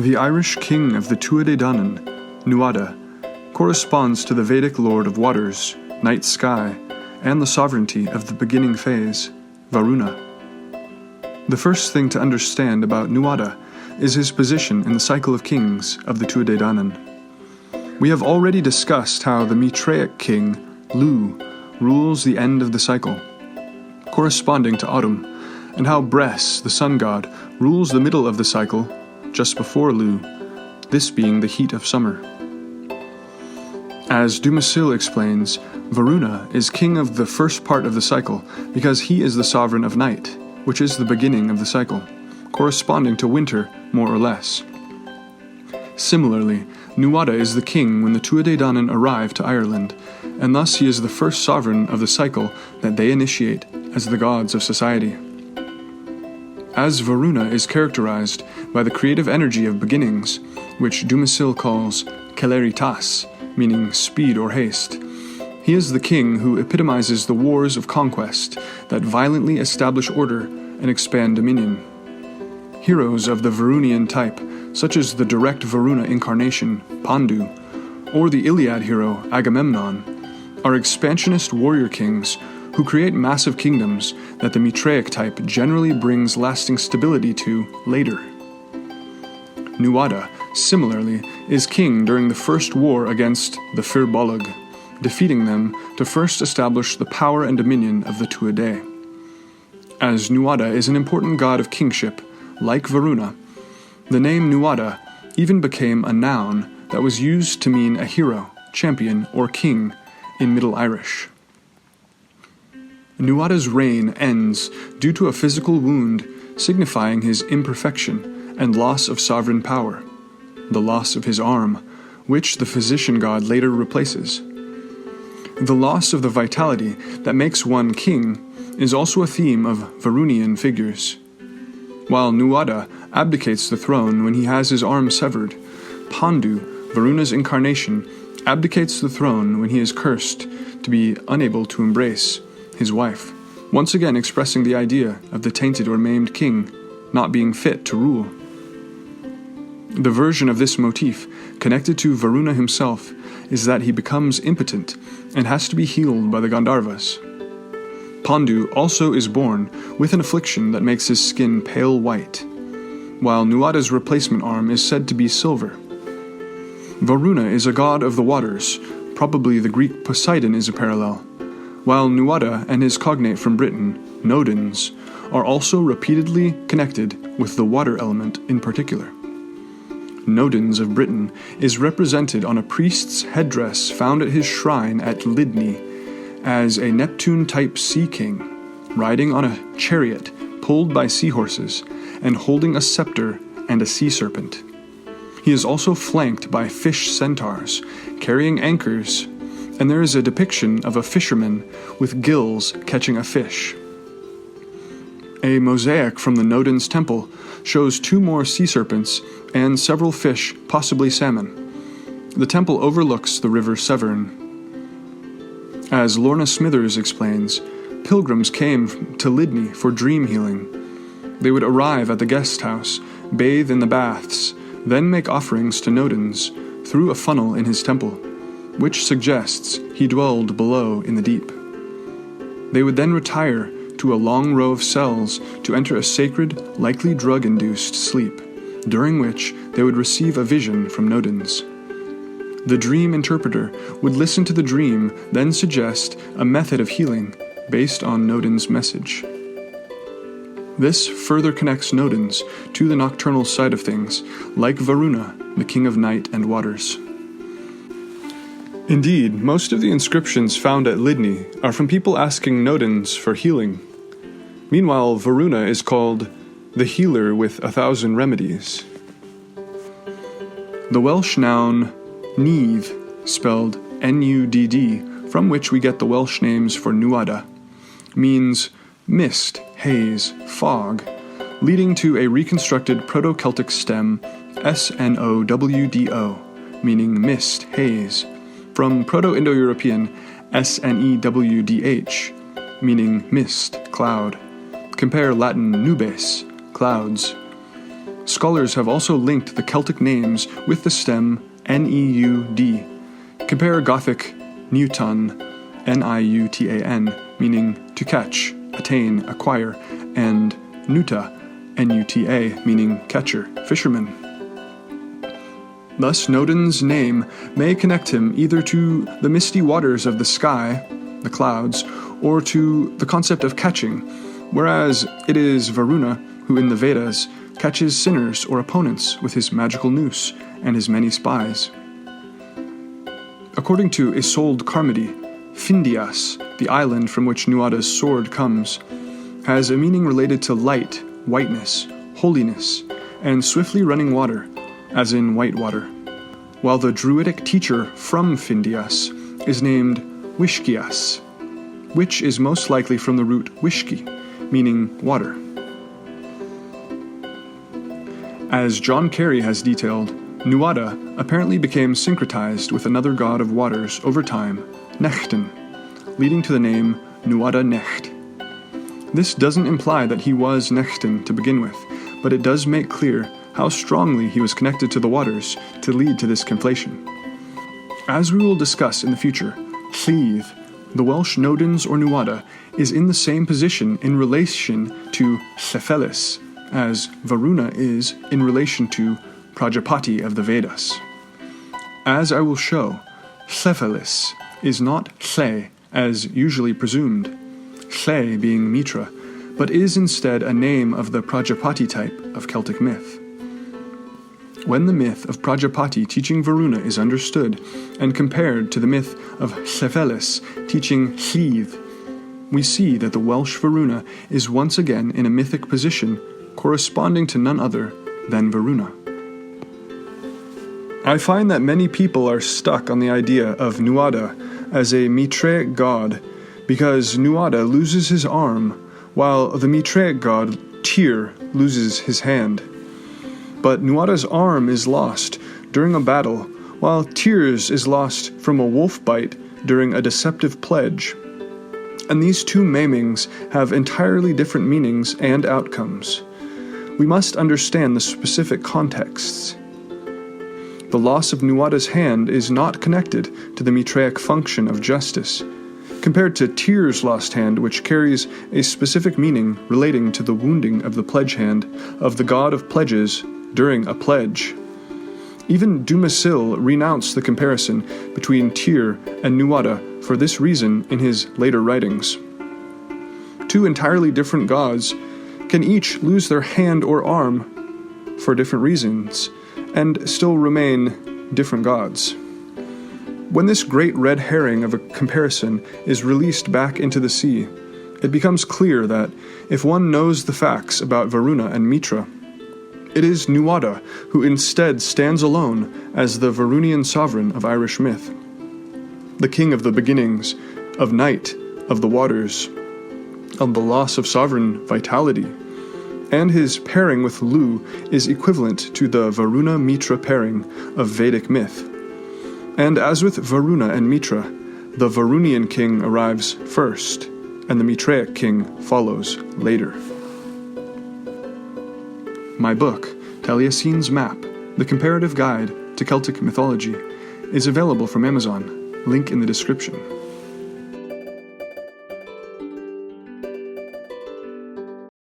The Irish king of the Tuatha Dé Danann, Nuada, corresponds to the Vedic lord of waters, night sky, and the sovereignty of the beginning phase, Varuna. The first thing to understand about Nuada is his position in the cycle of kings of the Tuatha Dé Danann. We have already discussed how the Mitraic king, Lu, rules the end of the cycle, corresponding to autumn, and how Bres, the sun god, rules the middle of the cycle, just before Lu, this being the heat of summer. As Dumasil explains, Varuna is king of the first part of the cycle because he is the sovereign of night, which is the beginning of the cycle, corresponding to winter, more or less. Similarly, Nuada is the king when the Tuatha Dé Danann arrive to Ireland, and thus he is the first sovereign of the cycle that they initiate as the gods of society. As Varuna is characterized by the creative energy of beginnings, which Dumasil calls celeritas, meaning speed or haste, he is the king who epitomizes the wars of conquest that violently establish order and expand dominion. Heroes of the Varunian type, such as the direct Varuna incarnation, Pandu, or the Iliad hero, Agamemnon, are expansionist warrior kings who create massive kingdoms that the Mitraic type generally brings lasting stability to later. Nuada, similarly, is king during the first war against the Fir Bolg, defeating them to first establish the power and dominion of the Tuatha Dé. As Nuada is an important god of kingship, like Varuna, the name Nuada even became a noun that was used to mean a hero, champion, or king in Middle Irish. Nuada's reign ends due to a physical wound signifying his imperfection and loss of sovereign power, the loss of his arm, which the physician god later replaces. The loss of the vitality that makes one king is also a theme of Varunian figures. While Nuada abdicates the throne when he has his arm severed, Pandu, Varuna's incarnation, abdicates the throne when he is cursed to be unable to embrace his wife, once again expressing the idea of the tainted or maimed king not being fit to rule. The version of this motif connected to Varuna himself is that he becomes impotent and has to be healed by the Gandharvas. Pandu also is born with an affliction that makes his skin pale white, while Nuada's replacement arm is said to be silver. Varuna is a god of the waters, probably the Greek Poseidon is a parallel, while Nuada and his cognate from Britain, Nodens, are also repeatedly connected with the water element in particular. Nodens of Britain is represented on a priest's headdress found at his shrine at Lydney as a Neptune-type sea king, riding on a chariot pulled by seahorses and holding a scepter and a sea serpent. He is also flanked by fish centaurs, carrying anchors, and there is a depiction of a fisherman with gills catching a fish. A mosaic from the Nodens temple shows 2 more sea serpents and several fish, possibly salmon. The temple overlooks the river Severn. As Lorna Smithers explains, pilgrims came to Lydney for dream healing. They would arrive at the guest house, bathe in the baths, then make offerings to Nodens through a funnel in his temple, which suggests he dwelled below in the deep. They would then retire to a long row of cells to enter a sacred, likely drug-induced sleep, during which they would receive a vision from Nodens. The dream interpreter would listen to the dream, then suggest a method of healing based on Nodens' message. This further connects Nodens to the nocturnal side of things, like Varuna, the king of night and waters. Indeed, most of the inscriptions found at Lydney are from people asking Nodens for healing. Meanwhile, Varuna is called the healer with 1,000 remedies. The Welsh noun Niamh, spelled Nudd, from which we get the Welsh names for Nuada, means mist, haze, fog, leading to a reconstructed Proto-Celtic stem Snowdo, meaning mist, haze, from Proto-Indo-European Snewdh, meaning mist, cloud. Compare Latin nubes, clouds. Scholars have also linked the Celtic names with the stem Neud. Compare Gothic Newton, Niutan, meaning to catch, attain, acquire, and Nuta, Nuta, meaning catcher, fisherman. Thus, Nodin's name may connect him either to the misty waters of the sky, the clouds, or to the concept of catching, whereas it is Varuna who in the Vedas catches sinners or opponents with his magical noose and his many spies. According to Isolde Carmody, Findias, the island from which Nuada's sword comes, has a meaning related to light, whiteness, holiness, and swiftly running water, as in white water, while the druidic teacher from Findias is named Wishkias, which is most likely from the root wishki, meaning water. As John Carey has detailed, Nuada apparently became syncretized with another god of waters over time, Nechten, leading to the name Nuada Necht. This doesn't imply that he was Nechten to begin with, but it does make clear how strongly he was connected to the waters to lead to this conflation. As we will discuss in the future, Llydd, the Welsh Nodens or Nuada, is in the same position in relation to Llefelys, as Varuna is in relation to Prajapati of the Vedas. As I will show, Llefelys is not Lle as usually presumed, Lle being Mitra, but is instead a name of the Prajapati type of Celtic myth. When the myth of Prajapati teaching Varuna is understood and compared to the myth of Llefelys teaching Llydd, we see that the Welsh Varuna is once again in a mythic position corresponding to none other than Varuna. I find that many people are stuck on the idea of Nuada as a Mitraic god because Nuada loses his arm while the Mitraic god Tyr loses his hand. But Nuada's arm is lost during a battle, while Tyr's is lost from a wolf bite during a deceptive pledge. And these two maimings have entirely different meanings and outcomes. We must understand the specific contexts. The loss of Nuada's hand is not connected to the Mitraic function of justice, compared to Tyr's lost hand, which carries a specific meaning relating to the wounding of the pledge hand of the god of pledges during a pledge. Even Dumasil renounced the comparison between Tyr and Nuada for this reason in his later writings. Two entirely different gods can each lose their hand or arm for different reasons, and still remain different gods. When this great red herring of a comparison is released back into the sea, it becomes clear that if one knows the facts about Varuna and Mitra, it is Nuada who instead stands alone as the Varunian sovereign of Irish myth, the king of the beginnings, of night, of the waters, of the loss of sovereign vitality, and his pairing with Lu is equivalent to the Varuna-Mitra pairing of Vedic myth. And as with Varuna and Mitra, the Varunian king arrives first, and the Mitraic king follows later. My book, Taliesin's Map, The Comparative Guide to Celtic Mythology, is available from Amazon, link in the description.